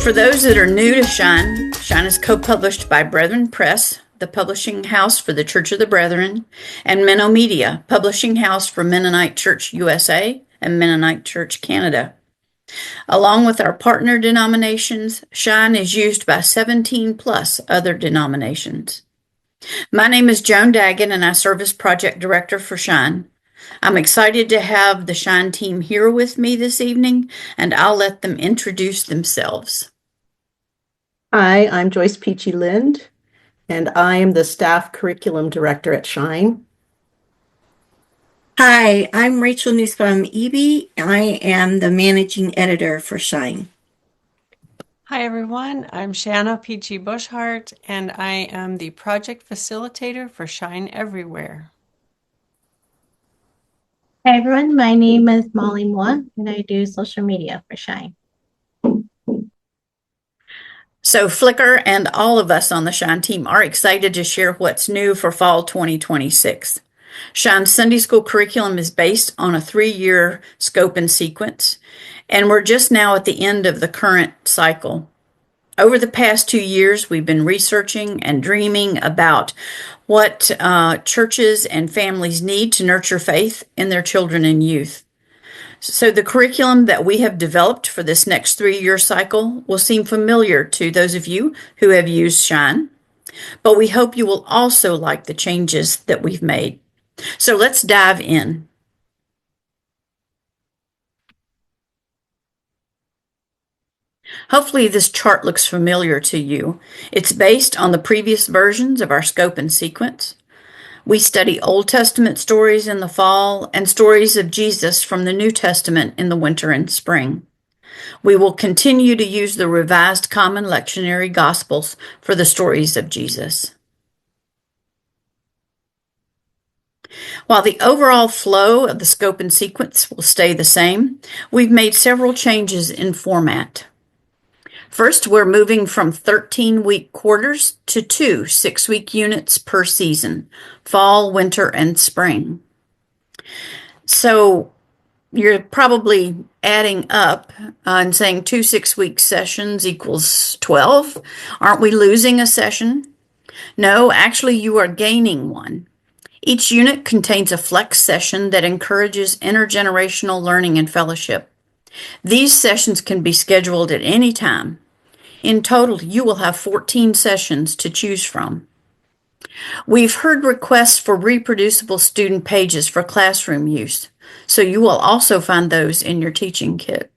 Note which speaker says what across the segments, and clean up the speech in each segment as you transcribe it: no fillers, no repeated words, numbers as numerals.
Speaker 1: For those that are new to Shine, Shine is co-published by Brethren Press, the publishing house for the Church of the Brethren, and Minnow Media, publishing house for Mennonite Church USA and Mennonite Church Canada. Along with our partner denominations, Shine is used by 17 plus other denominations. My name is Joan Daggett, and I serve as project director for Shine. I'm excited to have the Shine team here with me this evening, and I'll let them introduce themselves.
Speaker 2: Hi, I'm Joyce Peachy Lind, and I am the staff curriculum director at Shine.
Speaker 3: Hi, I'm Rachel Nussbaum Eby. I am the managing editor for Shine.
Speaker 4: Hi everyone, I'm Shanna Peachy Bushhart, and I am the project facilitator for Shine Everywhere.
Speaker 5: Hi everyone, my name is Molly Moore and I do social media for Shine.
Speaker 1: So Flicker and all of us on the Shine team are excited to share what's new for fall 2026. Shine's Sunday school curriculum is based on a 3-year scope and sequence, and we're just now at the end of the current cycle. Over the past 2 years, we've been researching and dreaming about what churches and families need to nurture faith in their children and youth. So the curriculum that we have developed for this next 3-year cycle will seem familiar to those of you who have used Shine, but we hope you will also like the changes that we've made. So let's dive in. Hopefully this chart looks familiar to you. It's based on the previous versions of our scope and sequence. We study Old Testament stories in the fall and stories of Jesus from the New Testament in the winter and spring. We will continue to use the Revised Common Lectionary Gospels for the stories of Jesus. While the overall flow of the scope and sequence will stay the same, we've made several changes in format. First, we're moving from 13-week quarters to 2 6-week units per season, fall, winter, and spring. So you're probably adding up and saying 2 6-week sessions equals 12. Aren't we losing a session? No, actually you are gaining one. Each unit contains a flex session that encourages intergenerational learning and fellowship. These sessions can be scheduled at any time. In total, you will have 14 sessions to choose from. We've heard requests for reproducible student pages for classroom use, so you will also find those in your teaching kit.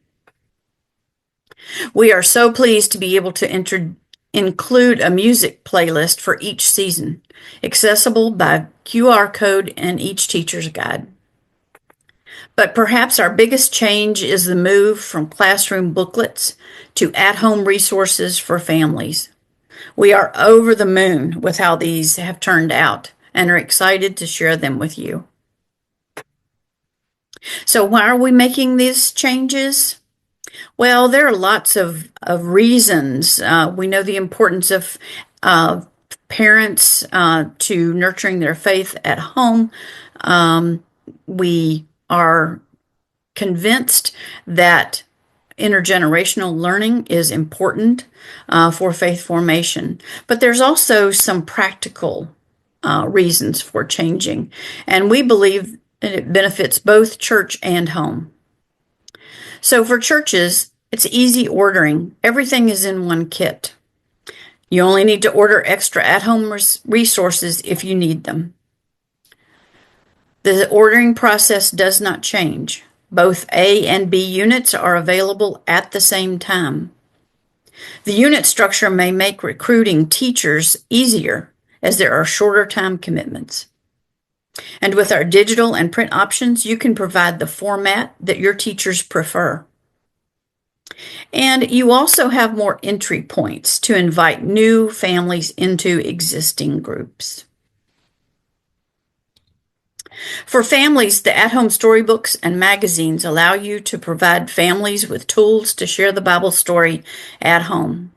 Speaker 1: We are so pleased to be able to include a music playlist for each season, accessible by QR code in each teacher's guide. But perhaps our biggest change is the move from classroom booklets to at-home resources for families. We are over the moon with how these have turned out and are excited to share them with you. So why are we making these changes? Well, there are lots of reasons. We know the importance of parents to nurturing their faith at home. We are convinced that intergenerational learning is important for faith formation. But there's also some practical reasons for changing, and we believe that it benefits both church and home. So for churches, it's easy ordering. Everything is in one kit. You only need to order extra at-home resources if you need them. The ordering process does not change. Both A and B units are available at the same time. The unit structure may make recruiting teachers easier as there are shorter time commitments. And with our digital and print options, you can provide the format that your teachers prefer. And you also have more entry points to invite new families into existing groups. For families, the at-home storybooks and magazines allow you to provide families with tools to share the Bible story at home.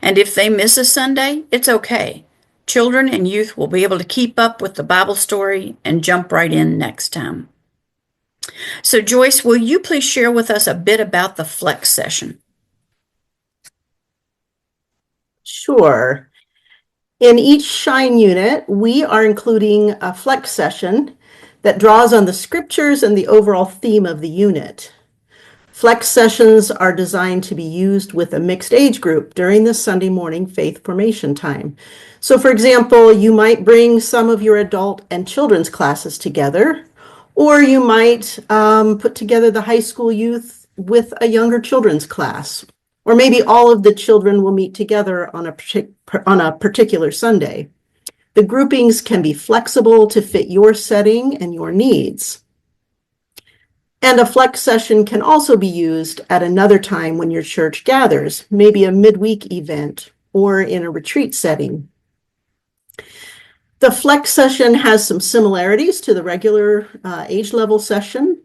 Speaker 1: And if they miss a Sunday, it's okay. Children and youth will be able to keep up with the Bible story and jump right in next time. So Joyce, will you please share with us a bit about the Flex session?
Speaker 2: Sure. In each Shine unit, we are including a flex session that draws on the scriptures and the overall theme of the unit. Flex sessions are designed to be used with a mixed age group during the Sunday morning faith formation time. So, for example, you might bring some of your adult and children's classes together, or you might put together the high school youth with a younger children's class, or maybe all of the children will meet together on a particular Sunday. The groupings can be flexible to fit your setting and your needs. And a flex session can also be used at another time when your church gathers, maybe a midweek event or in a retreat setting. The flex session has some similarities to the regular age level session.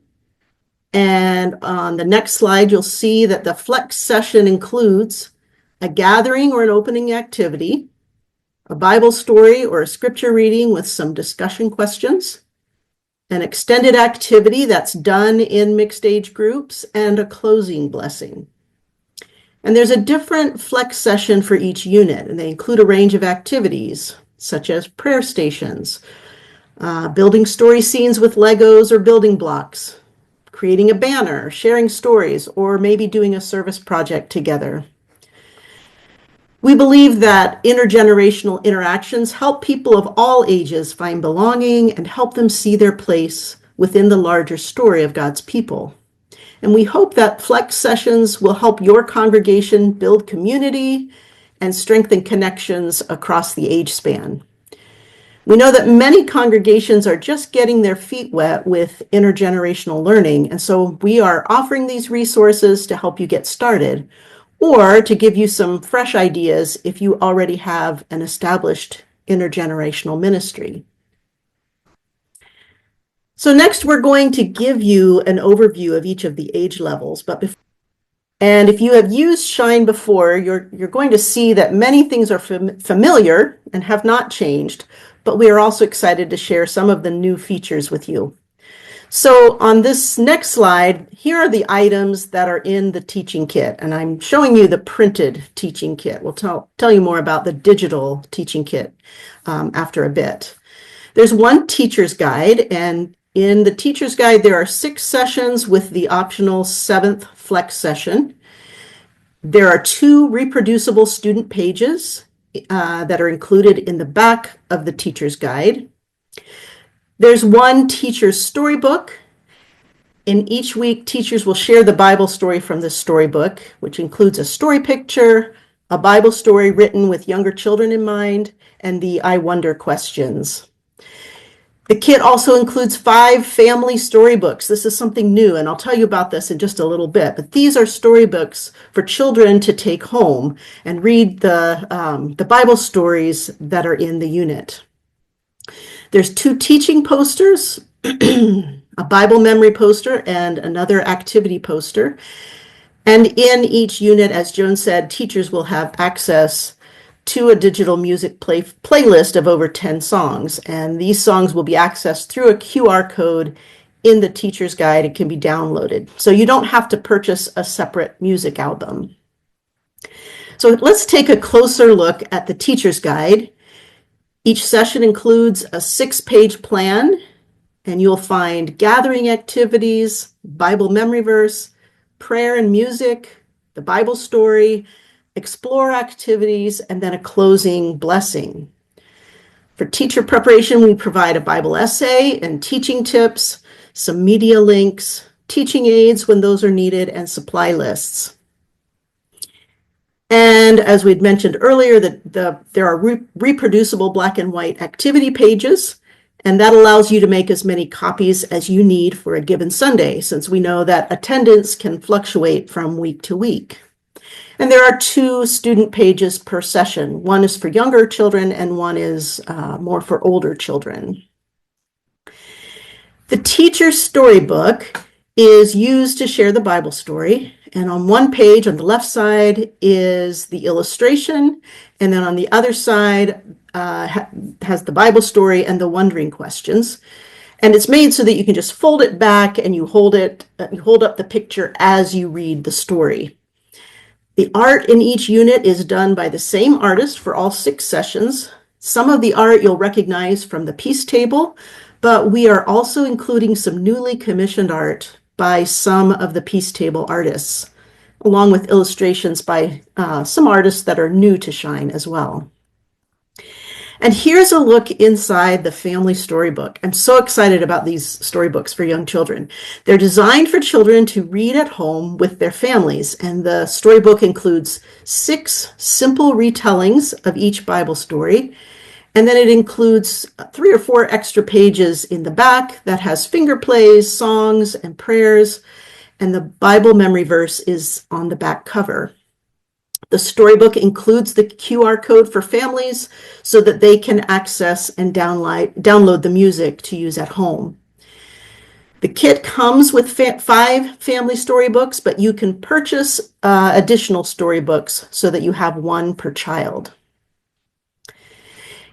Speaker 2: And on the next slide, you'll see that the flex session includes a gathering or an opening activity, a Bible story or a scripture reading with some discussion questions, an extended activity that's done in mixed age groups, and a closing blessing. And there's a different flex session for each unit, and they include a range of activities, such as prayer stations, building story scenes with Legos or building blocks, creating a banner, sharing stories, or maybe doing a service project together. We believe that intergenerational interactions help people of all ages find belonging and help them see their place within the larger story of God's people. And we hope that flex sessions will help your congregation build community and strengthen connections across the age span. We know that many congregations are just getting their feet wet with intergenerational learning, and so we are offering these resources to help you get started, or to give you some fresh ideas if you already have an established intergenerational ministry. So next, we're going to give you an overview of each of the age levels. And if you have used Shine before, you're going to see that many things are familiar and have not changed, but we are also excited to share some of the new features with you. So on this next slide, here are the items that are in the teaching kit, and I'm showing you the printed teaching kit. We'll tell you more about the digital teaching kit after a bit. There's one teacher's guide, and in the teacher's guide, there are 6 sessions with the optional 7th flex session. There are 2 reproducible student pages that are included in the back of the teacher's guide. There's one teacher's storybook. In each week, teachers will share the Bible story from the storybook, which includes a story picture, a Bible story written with younger children in mind, and the I wonder questions. The kit also includes 5 family storybooks. This is something new, and I'll tell you about this in just a little bit, but these are storybooks for children to take home and read the Bible stories that are in the unit. There's 2 teaching posters, a Bible memory poster and another activity poster. And in each unit, as Joan said, teachers will have access to a digital music playlist of over 10 songs. And these songs will be accessed through a QR code in the teacher's guide. It can be downloaded. So you don't have to purchase a separate music album. So let's take a closer look at the teacher's guide. Each session includes a 6-page plan, and you'll find gathering activities, Bible memory verse, prayer and music, the Bible story, explore activities, and then a closing blessing. For teacher preparation, we provide a Bible essay and teaching tips, some media links, teaching aids when those are needed, and supply lists. And as we'd mentioned earlier, there are reproducible black and white activity pages, and that allows you to make as many copies as you need for a given Sunday, since we know that attendance can fluctuate from week to week. And there are 2 student pages per session. One is for younger children, and one is more for older children. The teacher's storybook is used to share the Bible story. And on one page on the left side is the illustration, and then on the other side has the Bible story and the wondering questions. And it's made so that you can just fold it back and you hold up the picture as you read the story. The art in each unit is done by the same artist for all 6 sessions. Some of the art you'll recognize from the piece table, but we are also including some newly commissioned art by some of the piece table artists, along with illustrations by some artists that are new to Shine as well. And here's a look inside the family storybook. I'm so excited about these storybooks for young children. They're designed for children to read at home with their families, and the storybook includes 6 simple retellings of each Bible story, and then it includes 3 or 4 extra pages in the back that has finger plays, songs, and prayers, and the Bible memory verse is on the back cover. The storybook includes the QR code for families so that they can access and download the music to use at home. The kit comes with 5 family storybooks, but you can purchase additional storybooks so that you have 1 per child.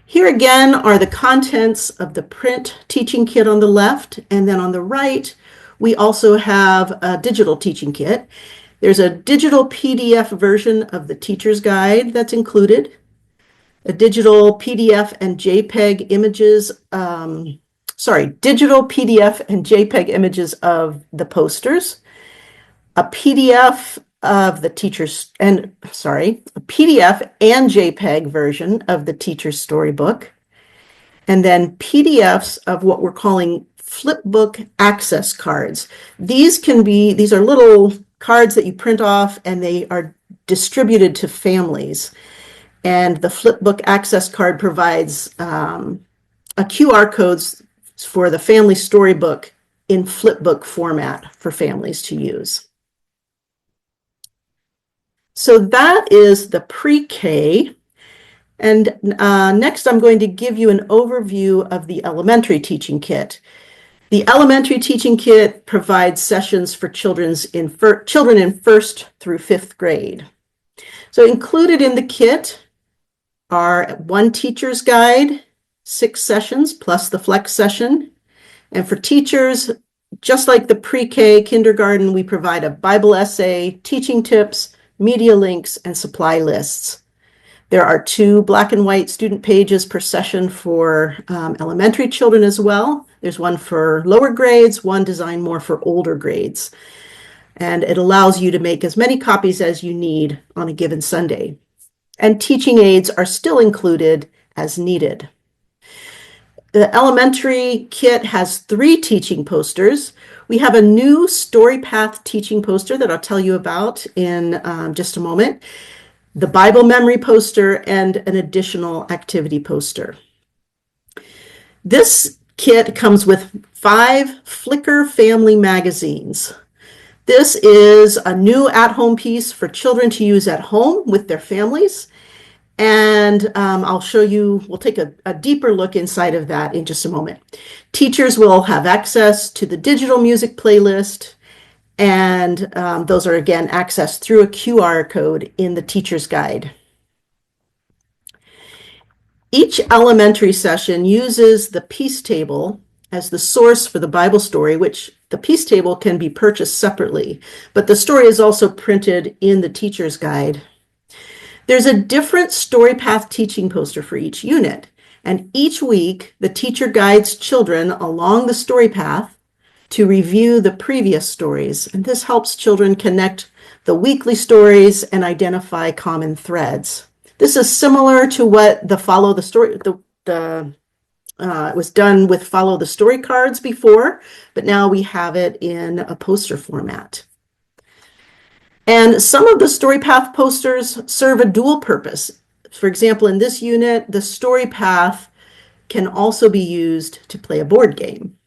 Speaker 2: Here again are the contents of the print teaching kit on the left, and then on the right, we also have a digital teaching kit. There's a digital PDF version of the teacher's guide that's included, a digital PDF and JPEG images, digital PDF and JPEG images of the posters, a PDF of the teacher's, a PDF and JPEG version of the teacher's storybook, and then PDFs of what we're calling flipbook access cards. These are little cards that you print off and they are distributed to families. And the flipbook access card provides a QR codes for the family storybook in flipbook format for families to use. So that is the pre-K. And next I'm going to give you an overview of the elementary teaching kit. The elementary teaching kit provides sessions for children in 1st through 5th grade. So included in the kit are 1 teacher's guide, 6 sessions plus the flex session. And for teachers, just like the pre-K kindergarten, we provide a Bible essay, teaching tips, media links, and supply lists. There are 2 black and white student pages per session for elementary children as well. There's one for lower grades, one designed more for older grades. And it allows you to make as many copies as you need on a given Sunday. And teaching aids are still included as needed. The elementary kit has 3 teaching posters. We have a new StoryPath teaching poster that I'll tell you about in just a moment, the Bible memory poster, and an additional activity poster. This kit comes with 5 Flickr family magazines. This is a new at-home piece for children to use at home with their families. And I'll show you, we'll take a deeper look inside of that in just a moment. Teachers will have access to the digital music playlist, and those are again accessed through a QR code in the teacher's guide. Each elementary session uses the piece table as the source for the Bible story, which the piece table can be purchased separately, but the story is also printed in the teacher's guide. There's a different StoryPath teaching poster for each unit, and each week the teacher guides children along the story path to review the previous stories, and this helps children connect the weekly stories and identify common threads. This is similar to what the Follow the Story, it was done with Follow the Story cards before, but now we have it in a poster format. And some of the StoryPath posters serve a dual purpose. For example, in this unit, the StoryPath can also be used to play a board game.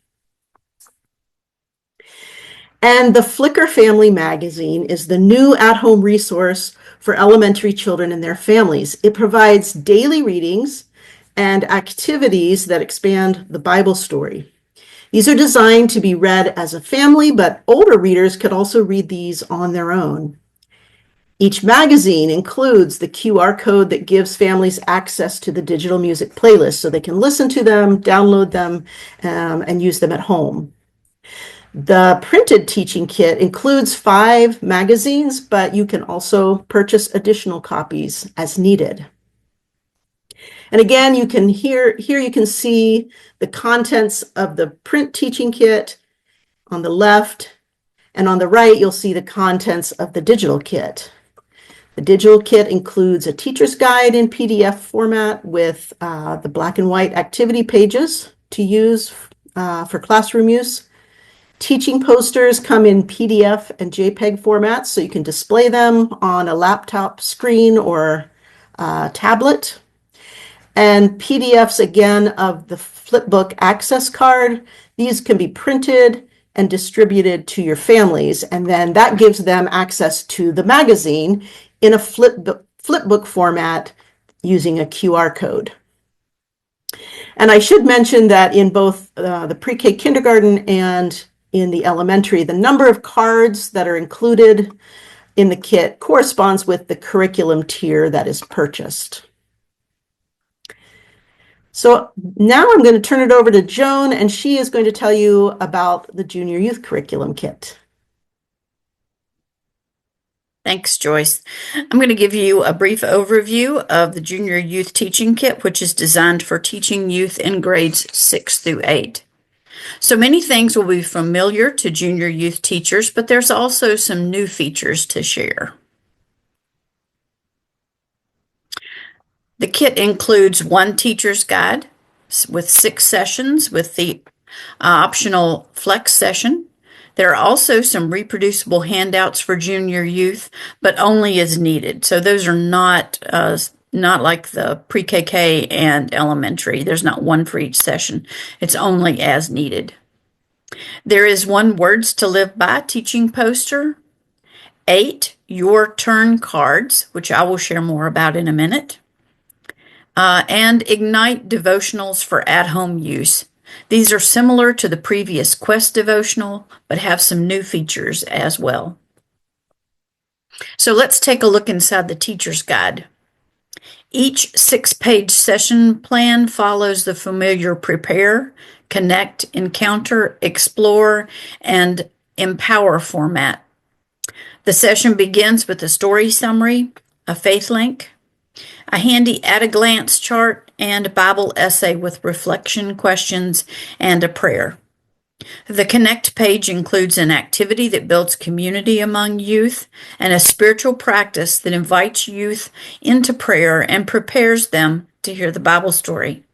Speaker 2: And the Flickr Family Magazine is the new at-home resource for elementary children and their families. It provides daily readings and activities that expand the Bible story. These are designed to be read as a family, but older readers could also read these on their own. Each magazine includes the QR code that gives families access to the digital music playlist so they can listen to them, download them, and use them at home. The printed teaching kit includes 5 magazines, but you can also purchase additional copies as needed. And again, you can here you can see the contents of the print teaching kit on the left, and on the right, you'll see the contents of the digital kit. The digital kit includes a teacher's guide in PDF format with the black and white activity pages to use for classroom use. Teaching posters come in PDF and JPEG formats, so you can display them on a laptop screen or tablet. And PDFs, again, of the Flipbook Access Card. These can be printed and distributed to your families, and then that gives them access to the magazine in a flipbook format using a QR code. And I should mention that in both the pre-K kindergarten and in the elementary, the number of cards that are included in the kit corresponds with the curriculum tier that is purchased. So now I'm going to turn it over to Joan, and she is going to tell you about the Junior Youth Curriculum Kit.
Speaker 1: Thanks, Joyce. I'm going to give you a brief overview of the Junior Youth Teaching Kit, which is designed for teaching youth in grades 6 through 8. So many things will be familiar to junior youth teachers, but there's also some new features to share. The kit includes one teacher's guide with 6 sessions with the optional flex session. There are also some reproducible handouts for junior youth, but only as needed. So those are not like the pre-KK and elementary. There's not one for each session. It's only as needed. There is one Words to Live By teaching poster, 8 Your Turn cards, which I will share more about in a minute, and Ignite devotionals for at-home use. These are similar to the previous Quest devotional, but have some new features as well. So let's take a look inside the teacher's guide. Each 6-page session plan follows the familiar Prepare, Connect, Encounter, Explore, and Empower format. The session begins with a story summary, a faith link, a handy at-a-glance chart, and a Bible essay with reflection questions and a prayer. The Connect page includes an activity that builds community among youth and a spiritual practice that invites youth into prayer and prepares them to hear the Bible story.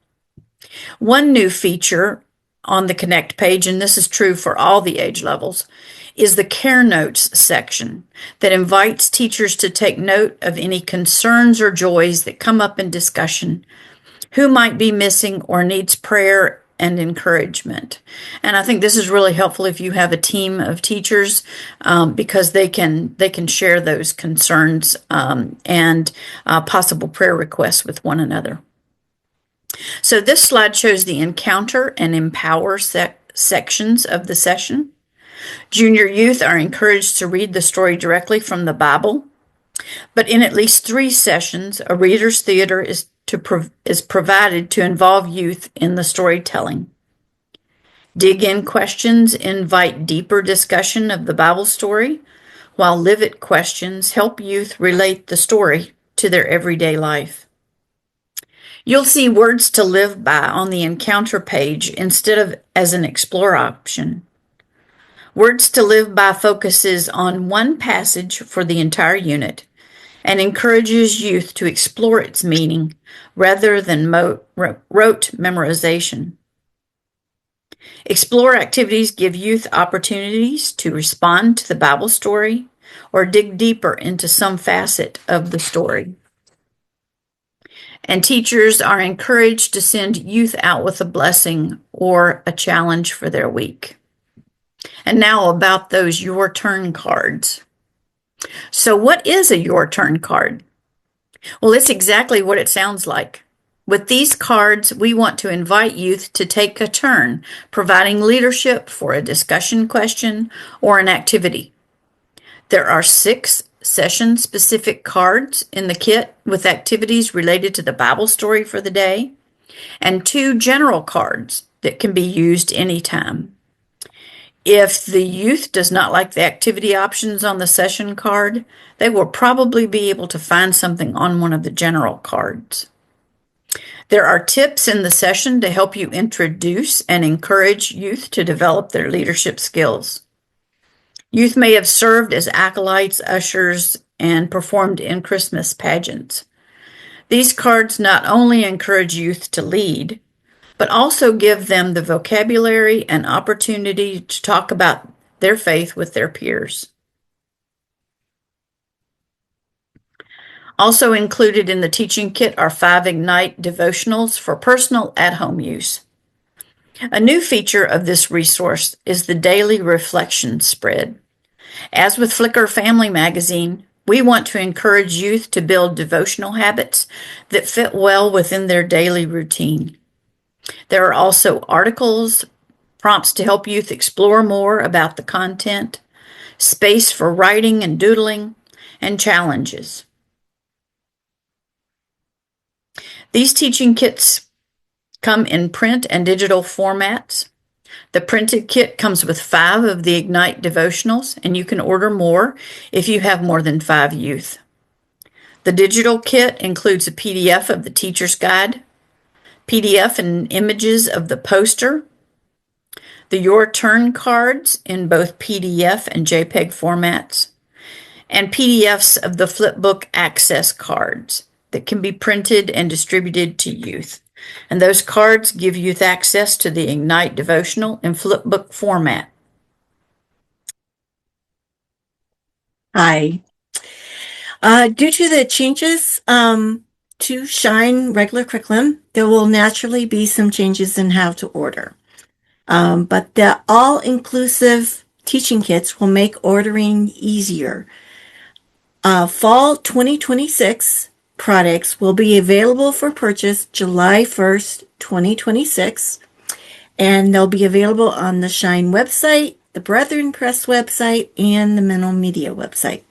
Speaker 1: One new feature on the Connect page, and this is true for all the age levels, is the Care Notes section that invites teachers to take note of any concerns or joys that come up in discussion, who might be missing or needs prayer and encouragement. And I think this is really helpful if you have a team of teachers because they can share those concerns and possible prayer requests with one another. So this slide shows the Encounter and Empower sections of the session. Junior youth are encouraged to read the story directly from the Bible, but in at least 3 sessions, a reader's theater is provided to involve youth in the storytelling. Dig-in questions invite deeper discussion of the Bible story, while live-it questions help youth relate the story to their everyday life. You'll see Words to Live By on the Encounter page instead of as an Explore option. Words to Live By focuses on one passage for the entire unit and encourages youth to explore its meaning rather than rote memorization. Explore activities give youth opportunities to respond to the Bible story or dig deeper into some facet of the story. And teachers are encouraged to send youth out with a blessing or a challenge for their week. And now about those Your Turn cards. So what is a Your Turn card? Well, it's exactly what it sounds like. With these cards, we want to invite youth to take a turn, providing leadership for a discussion question or an activity. There are 6 session-specific cards in the kit with activities related to the Bible story for the day, and 2 general cards that can be used anytime. If the youth does not like the activity options on the session card, they will probably be able to find something on one of the general cards. There are tips in the session to help you introduce and encourage youth to develop their leadership skills. Youth may have served as acolytes, ushers, and performed in Christmas pageants. These cards not only encourage youth to lead, but also give them the vocabulary and opportunity to talk about their faith with their peers. Also included in the teaching kit are 5 Ignite devotionals for personal at-home use. A new feature of this resource is the daily reflection spread. As with Flickr Family Magazine, we want to encourage youth to build devotional habits that fit well within their daily routine. There are also articles, prompts to help youth explore more about the content, space for writing and doodling, and challenges. These teaching kits come in print and digital formats. The printed kit comes with 5 of the Ignite devotionals, and you can order more if you have more than 5 youth. The digital kit includes a PDF of the teacher's guide, PDF and images of the poster, the Your Turn cards in both PDF and JPEG formats, and PDFs of the Flipbook Access cards that can be printed and distributed to youth. And those cards give youth access to the Ignite devotional in Flipbook format.
Speaker 3: Hi. Due to the changes to Shine regular curriculum, there will naturally be some changes in how to order. But the all-inclusive teaching kits will make ordering easier. Fall 2026 products will be available for purchase July 1st, 2026, and they'll be available on the Shine website, the Brethren Press website, and the Mental Media website.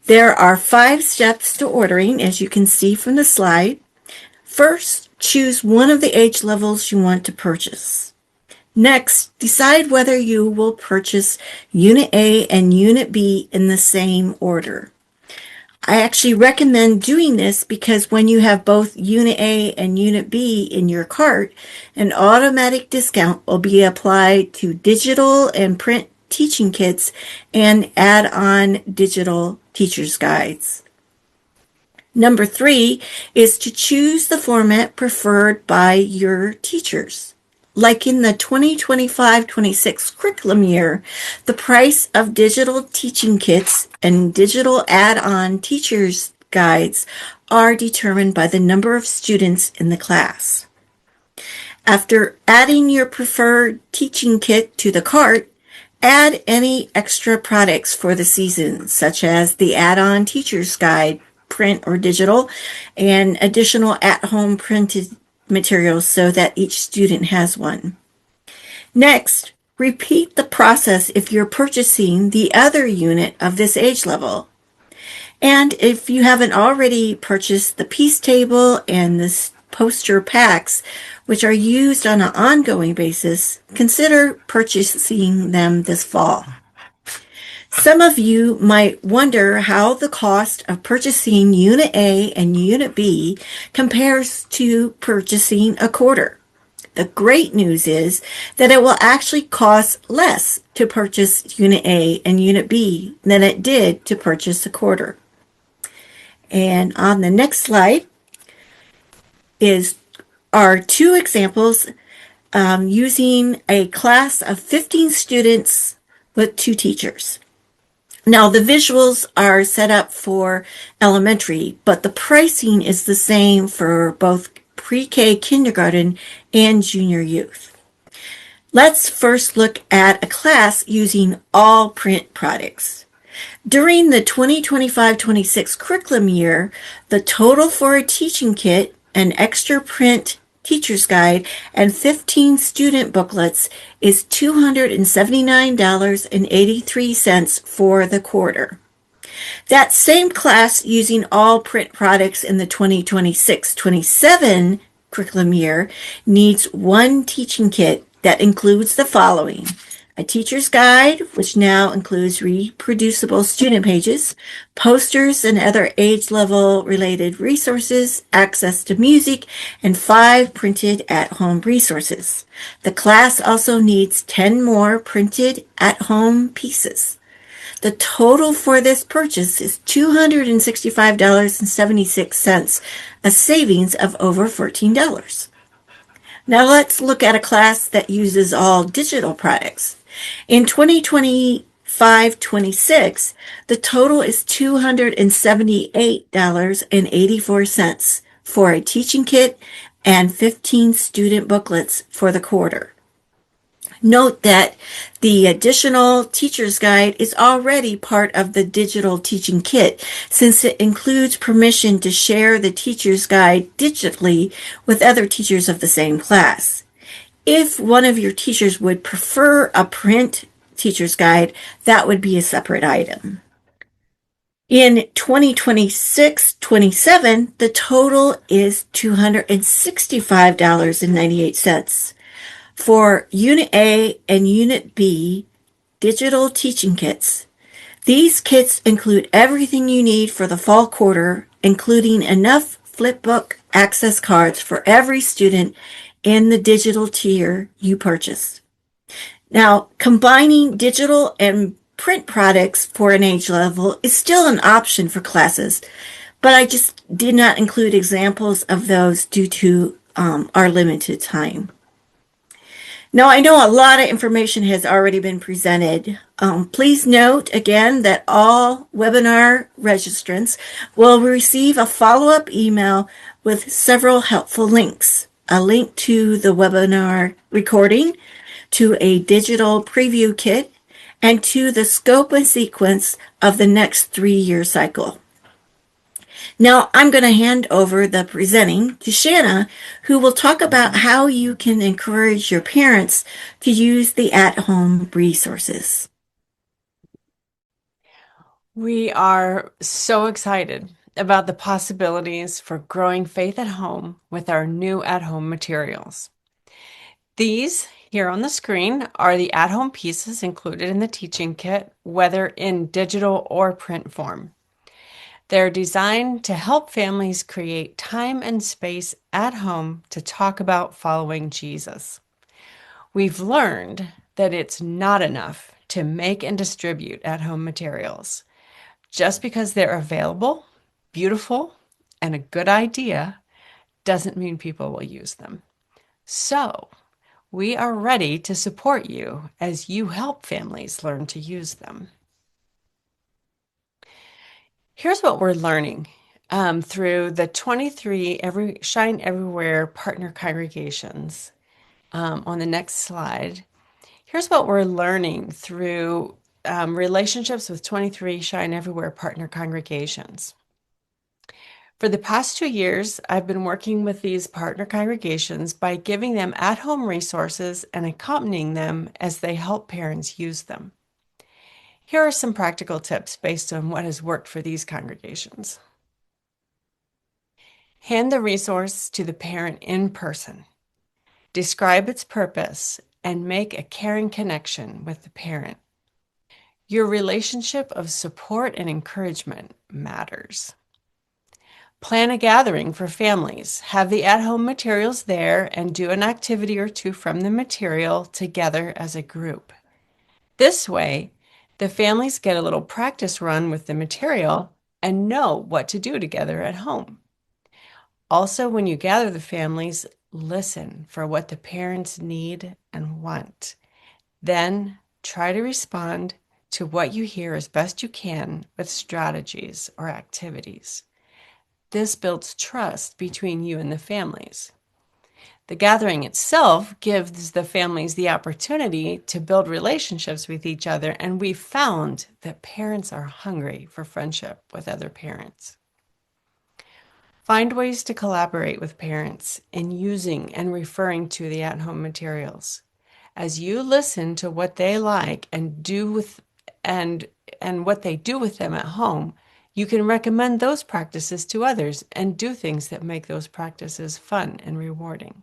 Speaker 3: There are 5 steps to ordering, as you can see from the slide. First, choose one of the age levels you want to purchase. Next, decide whether you will purchase Unit A and Unit B in the same order. I actually recommend doing this because when you have both Unit A and Unit B in your cart, an automatic discount will be applied to digital and print teaching kits and add-on digital teacher's guides. Number 3 is to choose the format preferred by your teachers. Like in the 2025-26 curriculum year, the price of digital teaching kits and digital add-on teacher's guides are determined by the number of students in the class. After adding your preferred teaching kit to the cart, add any extra products for the season, such as the add-on teacher's guide, print or digital, and additional at-home printed materials so that each student has one. Next, repeat the process if you're purchasing the other unit of this age level. And if you haven't already purchased the Peace Table and the poster packs, which are used on an ongoing basis, consider purchasing them this fall. Some of you might wonder how the cost of purchasing Unit A and Unit B compares to purchasing a quarter. The great news is that it will actually cost less to purchase Unit A and Unit B than it did to purchase a quarter. And on the next slide are 2 examples using a class of 15 students with 2 teachers. Now, the visuals are set up for elementary, but the pricing is the same for both pre-K kindergarten and junior youth. Let's first look at a class using all print products. During the 2025-26 curriculum year, the total for a teaching kit, an extra print teacher's guide, and 15 student booklets is $279.83 for the quarter. That same class using all print products in the 2026-27 curriculum year needs one teaching kit that includes the following: a teacher's guide, which now includes reproducible student pages, posters and other age level related resources, access to music, and 5 printed at home resources. The class also needs 10 more printed at home pieces. The total for this purchase is $265.76, a savings of over $14. Now let's look at a class that uses all digital products. In 2025-26, the total is $278.84 for a teaching kit and 15 student booklets for the quarter. Note that the additional teacher's guide is already part of the digital teaching kit, since it includes permission to share the teacher's guide digitally with other teachers of the same class. If one of your teachers would prefer a print teacher's guide, that would be a separate item. In 2026-27, the total is $265.98. For Unit A and Unit B digital teaching kits. These kits include everything you need for the fall quarter, including enough flipbook access cards for every student in the digital tier you purchased. Now, combining digital and print products for an age level is still an option for classes, but I just did not include examples of those due to our limited time. Now, I know a lot of information has already been presented. Please note again that all webinar registrants will receive a follow-up email with several helpful links. A link to the webinar recording, to a digital preview kit, and to the scope and sequence of the next 3-year cycle. Now, I'm going to hand over the presenting to Shanna, who will talk about how you can encourage your parents to use the at-home resources.
Speaker 4: We are so excited about the possibilities for growing faith at home with our new at-home materials. These here on the screen are the at-home pieces included in the teaching kit, whether in digital or print form. They're designed to help families create time and space at home to talk about following Jesus. We've learned that it's not enough to make and distribute at-home materials. Just because they're available, beautiful, and a good idea doesn't mean people will use them. So, we are ready to support you as you help families learn to use them. Here's what we're learning through the 23 Shine Everywhere partner congregations. On the next slide, here's what we're learning through relationships with 23 Shine Everywhere partner congregations. For the past 2 years, I've been working with these partner congregations by giving them at-home resources and accompanying them as they help parents use them. Here are some practical tips based on what has worked for these congregations. Hand the resource to the parent in person. Describe its purpose and make a caring connection with the parent. Your relationship of support and encouragement matters. Plan a gathering for families. Have the at-home materials there and do an activity or two from the material together as a group. This way, the families get a little practice run with the material and know what to do together at home. Also, when you gather the families, listen for what the parents need and want. Then try to respond to what you hear as best you can with strategies or activities. This builds trust between you and the families. The gathering itself gives the families the opportunity to build relationships with each other, and we've found that parents are hungry for friendship with other parents. Find ways to collaborate with parents in using and referring to the at-home materials. As you listen to what they like and do with and what they do with them at home, you can recommend those practices to others and do things that make those practices fun and rewarding.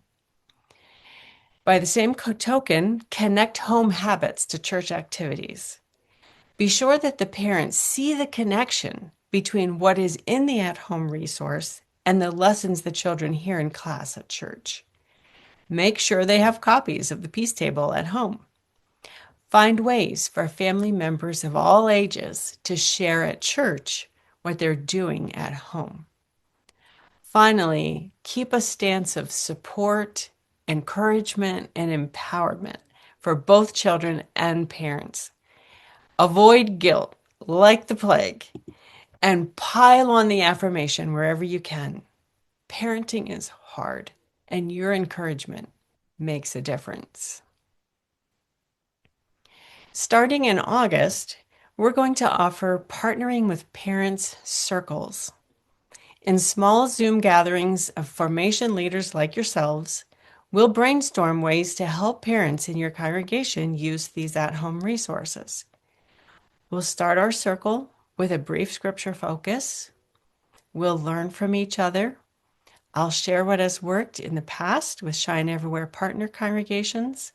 Speaker 4: By the same token, connect home habits to church activities. Be sure that the parents see the connection between what is in the at-home resource and the lessons the children hear in class at church. Make sure they have copies of the Peace Table at home. Find ways for family members of all ages to share at church what they're doing at home. Finally, keep a stance of support, encouragement, and empowerment for both children and parents. Avoid guilt like the plague and pile on the affirmation wherever you can. Parenting is hard, and your encouragement makes a difference. Starting in August, we're going to offer Partnering with Parents circles. In small Zoom gatherings of formation leaders like yourselves, we'll brainstorm ways to help parents in your congregation use these at-home resources. We'll start our circle with a brief scripture focus. We'll learn from each other. I'll share what has worked in the past with Shine Everywhere partner congregations,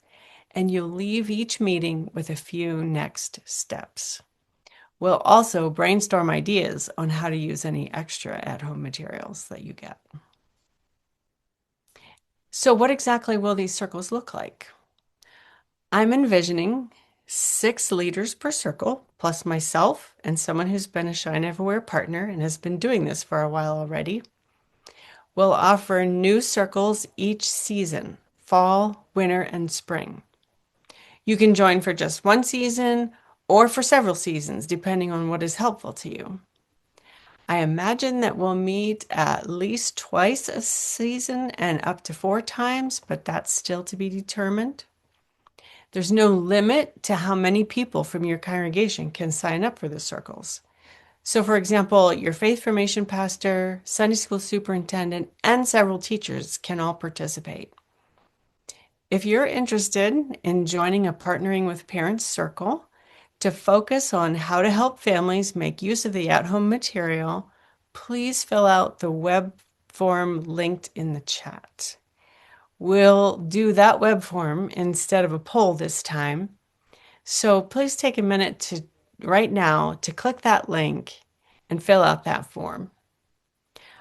Speaker 4: and you'll leave each meeting with a few next steps. We'll also brainstorm ideas on how to use any extra at-home materials that you get. So what exactly will these circles look like? I'm envisioning 6 leaders per circle, plus myself and someone who's been a Shine Everywhere partner and has been doing this for a while already. We'll offer new circles each season, fall, winter, and spring. You can join for just one season or for several seasons, depending on what is helpful to you. I imagine that we'll meet at least twice a season and up to 4 times, but that's still to be determined. There's no limit to how many people from your congregation can sign up for the circles. So for example, your faith formation pastor, Sunday school superintendent, and several teachers can all participate. If you're interested in joining a Partnering with Parents circle to focus on how to help families make use of the at-home material, please fill out the web form linked in the chat. We'll do that web form instead of a poll this time. So please take a minute right now to click that link and fill out that form.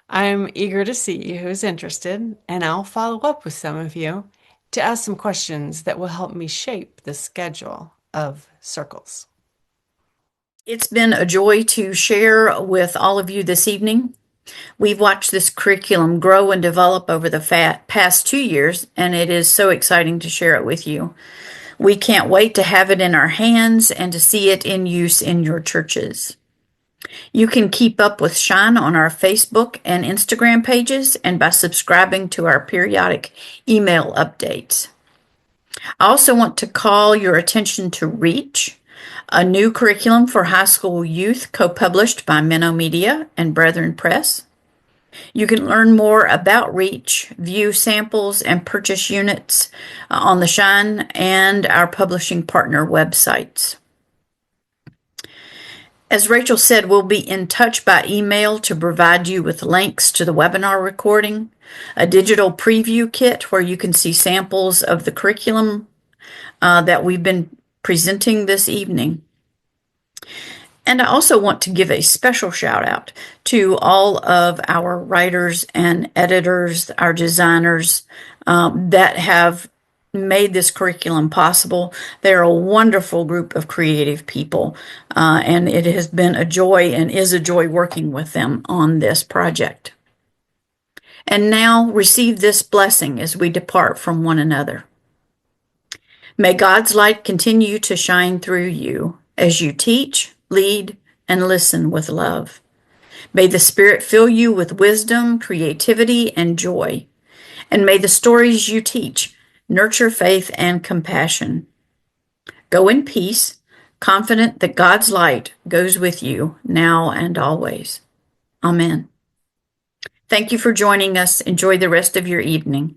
Speaker 4: I'm eager to see who's interested, and I'll follow up with some of you to ask some questions that will help me shape the schedule of circles.
Speaker 1: It's been a joy to share with all of you this evening. We've watched this curriculum grow and develop over the past 2 years, and it is so exciting to share it with you. We can't wait to have it in our hands and to see it in use in your churches. You can keep up with Shine on our Facebook and Instagram pages and by subscribing to our periodic email updates. I also want to call your attention to Reach, a new curriculum for high school youth co-published by Minnow Media and Brethren Press. You can learn more about Reach, view samples, and purchase units on the Shine and our publishing partner websites. As Rachel said, we'll be in touch by email to provide you with links to the webinar recording, a digital preview kit where you can see samples of the curriculum that we've been presenting this evening. And I also want to give a special shout out to all of our writers and editors, our designers that have made this curriculum possible. They're a wonderful group of creative people, and it has been a joy and is a joy working with them on this project. And now receive this blessing as we depart from one another. May God's light continue to shine through you as you teach, lead, and listen with love. May the Spirit fill you with wisdom, creativity, and joy. And may the stories you teach nurture faith and compassion. Go in peace, confident that God's light goes with you now and always. Amen. Thank you for joining us. Enjoy the rest of your evening.